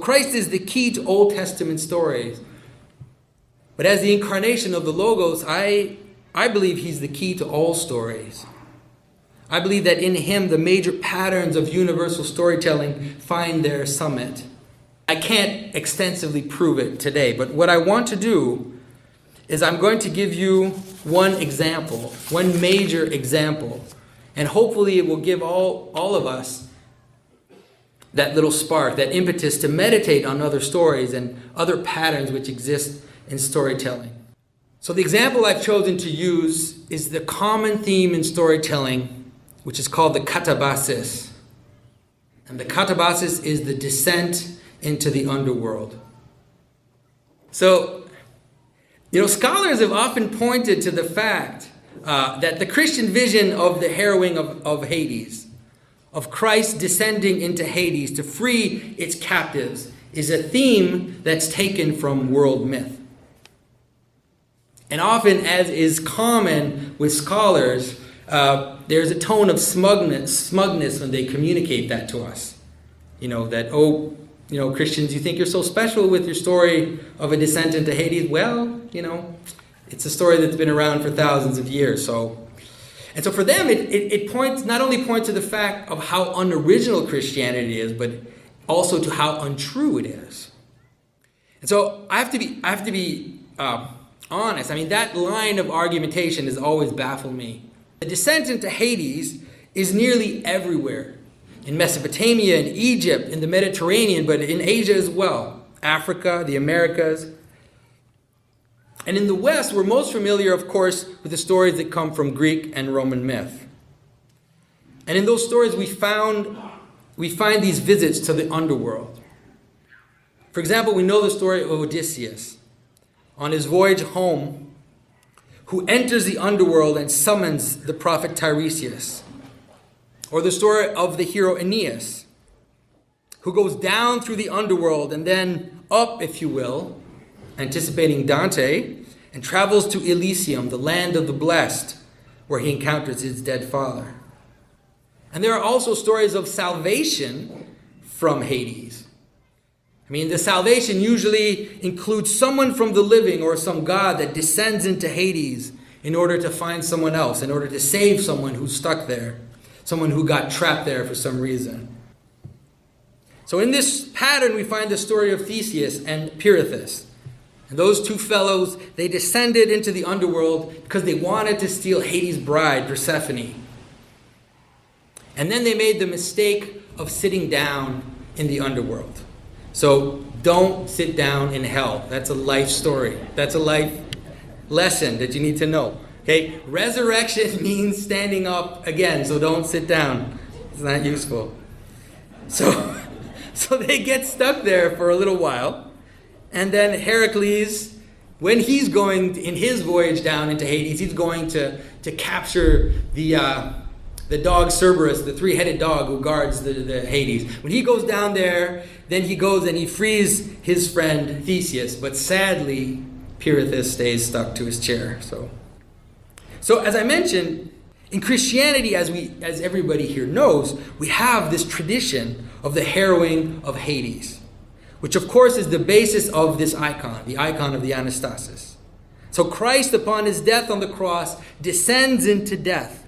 Christ is the key to Old Testament stories. But as the incarnation of the Logos, I believe he's the key to all stories. I believe that in him the major patterns of universal storytelling find their summit. I can't extensively prove it today, but what I want to do is I'm going to give you one example, one major example, and hopefully it will give all of us that little spark, that impetus to meditate on other stories and other patterns which exist in storytelling. So the example I've chosen to use is the common theme in storytelling, which is called the katabasis. And the katabasis is the descent into the underworld. So, scholars have often pointed to the fact that the Christian vision of the harrowing of Hades, of Christ descending into Hades to free its captives, is a theme that's taken from world myth. And often, as is common with scholars, there's a tone of smugness when they communicate that to us. Christians, you think you're so special with your story of a descent into Hades? Well, it's a story that's been around for thousands of years. So for them, it points not only to the fact of how unoriginal Christianity is, but also to how untrue it is. And so I have to be honest. I mean, that line of argumentation has always baffled me. The descent into Hades is nearly everywhere. In Mesopotamia, in Egypt, in the Mediterranean, but in Asia as well. Africa, the Americas. And in the West, we're most familiar, of course, with the stories that come from Greek and Roman myth. And in those stories, we find these visits to the underworld. For example, we know the story of Odysseus on his voyage home, who enters the underworld and summons the prophet Tiresias. Or the story of the hero Aeneas, who goes down through the underworld and then up, if you will, anticipating Dante, and travels to Elysium, the land of the blessed, where he encounters his dead father. And there are also stories of salvation from Hades. I mean, the salvation usually includes someone from the living or some god that descends into Hades in order to find someone else, in order to save someone who's stuck there, someone who got trapped there for some reason. So in this pattern, we find the story of Theseus and Pirithous. And those two fellows, they descended into the underworld because they wanted to steal Hades' bride, Persephone. And then they made the mistake of sitting down in the underworld. So don't sit down in hell. That's a life story. That's a life lesson that you need to know. Okay, resurrection means standing up again, so don't sit down. It's not useful. So they get stuck there for a little while, and then Heracles, when he's going in his voyage down into Hades, he's going to capture the dog Cerberus, the three-headed dog who guards the Hades. When he goes down there, then he goes and he frees his friend Theseus, but sadly, Pirithous stays stuck to his chair. So as I mentioned, in Christianity, as everybody here knows, we have this tradition of the harrowing of Hades, which of course is the basis of this icon, the icon of the Anastasis. So Christ, upon his death on the cross, descends into death.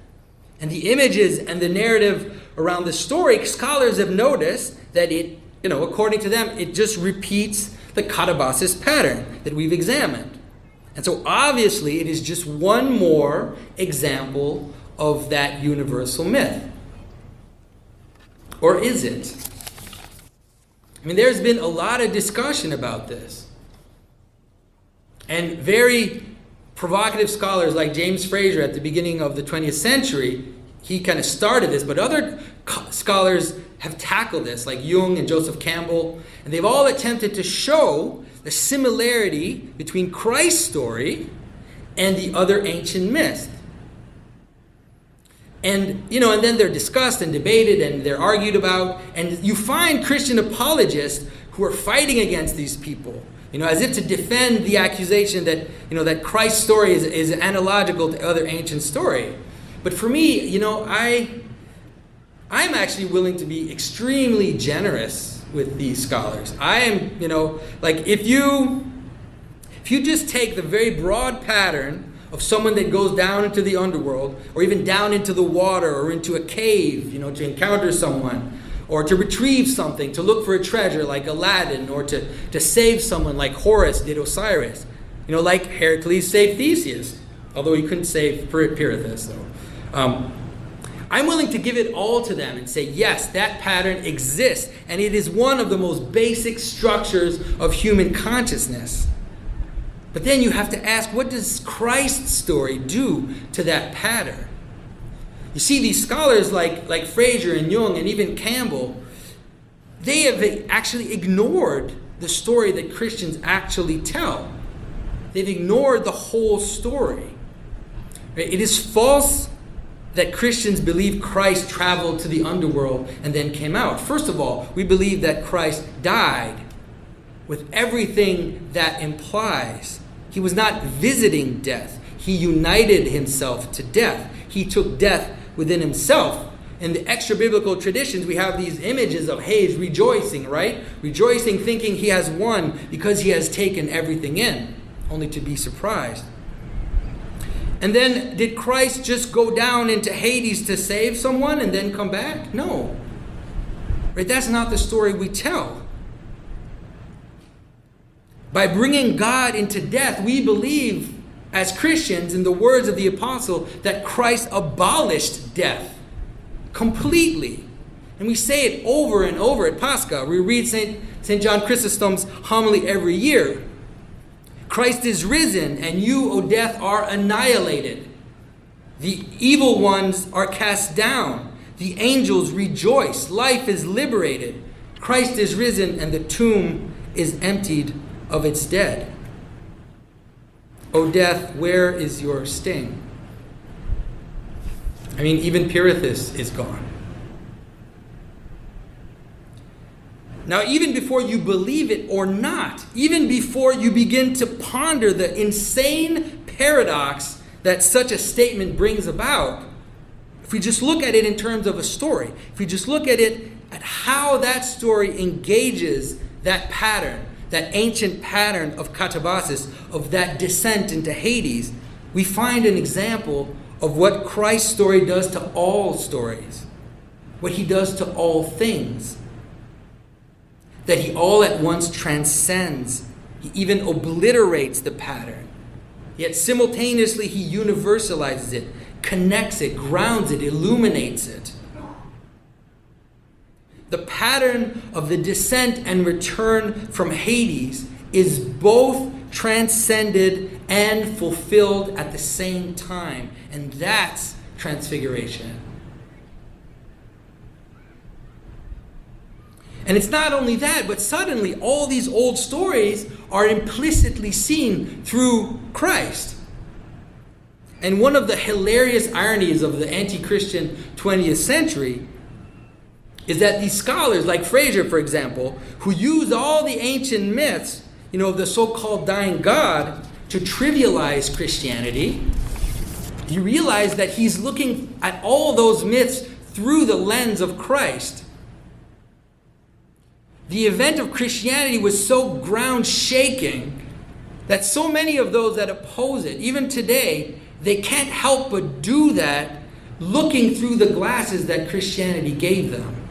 And the images and the narrative around the story, scholars have noticed that it, according to them, it just repeats the katabasis pattern that we've examined. And so obviously it is just one more example of that universal myth. Or is it? I mean, there's been a lot of discussion about this. And very provocative scholars like James Fraser at the beginning of the 20th century, he kind of started this, but other scholars have tackled this, like Jung and Joseph Campbell, and they've all attempted to show the similarity between Christ's story and the other ancient myths. And, and then they're discussed and debated and they're argued about. And you find Christian apologists who are fighting against these people, as if to defend the accusation that, that Christ's story is analogical to other ancient story. But for me, I'm actually willing to be extremely generous with these scholars. I am, like if you just take the very broad pattern of someone that goes down into the underworld, or even down into the water, or into a cave, to encounter someone, or to retrieve something, to look for a treasure like Aladdin, or to save someone like Horus did Osiris, like Heracles saved Theseus, although he couldn't save Pirithous. I'm willing to give it all to them and say, yes, that pattern exists, and it is one of the most basic structures of human consciousness. But then you have to ask, what does Christ's story do to that pattern? You see, these scholars like Fraser and Jung and even Campbell, they have actually ignored the story that Christians actually tell. They've ignored the whole story. It is false that Christians believe Christ traveled to the underworld and then came out. First of all, we believe that Christ died, with everything that implies. He was not visiting death. He united himself to death. He took death within himself. In the extra-biblical traditions, we have these images of Hades rejoicing, right? Rejoicing, thinking he has won because he has taken everything in, only to be surprised. And then, did Christ just go down into Hades to save someone and then come back? No. Right? That's not the story we tell. By bringing God into death, we believe, as Christians, in the words of the apostle, that Christ abolished death completely. And we say it over and over at Pascha. We read St. John Chrysostom's homily every year. Christ is risen, and you, O death, are annihilated. The evil ones are cast down. The angels rejoice. Life is liberated. Christ is risen, and the tomb is emptied of its dead. O death, where is your sting? Even Pirithous is gone. Now, even before you believe it or not, even before you begin to ponder the insane paradox that such a statement brings about, if we just look at it in terms of a story, if we just look at it at how that story engages that pattern, that ancient pattern of katabasis, of that descent into Hades, we find an example of what Christ's story does to all stories, what he does to all things. That he all at once transcends. He even obliterates the pattern. Yet simultaneously he universalizes it, connects it, grounds it, illuminates it. The pattern of the descent and return from Hades is both transcended and fulfilled at the same time. And that's transfiguration. And it's not only that, but suddenly all these old stories are implicitly seen through Christ. And one of the hilarious ironies of the anti-Christian 20th century is that these scholars, like Fraser, for example, who use all the ancient myths, of the so-called dying God to trivialize Christianity, you realize that he's looking at all those myths through the lens of Christ. The event of Christianity was so ground-shaking that so many of those that oppose it, even today, they can't help but do that looking through the glasses that Christianity gave them.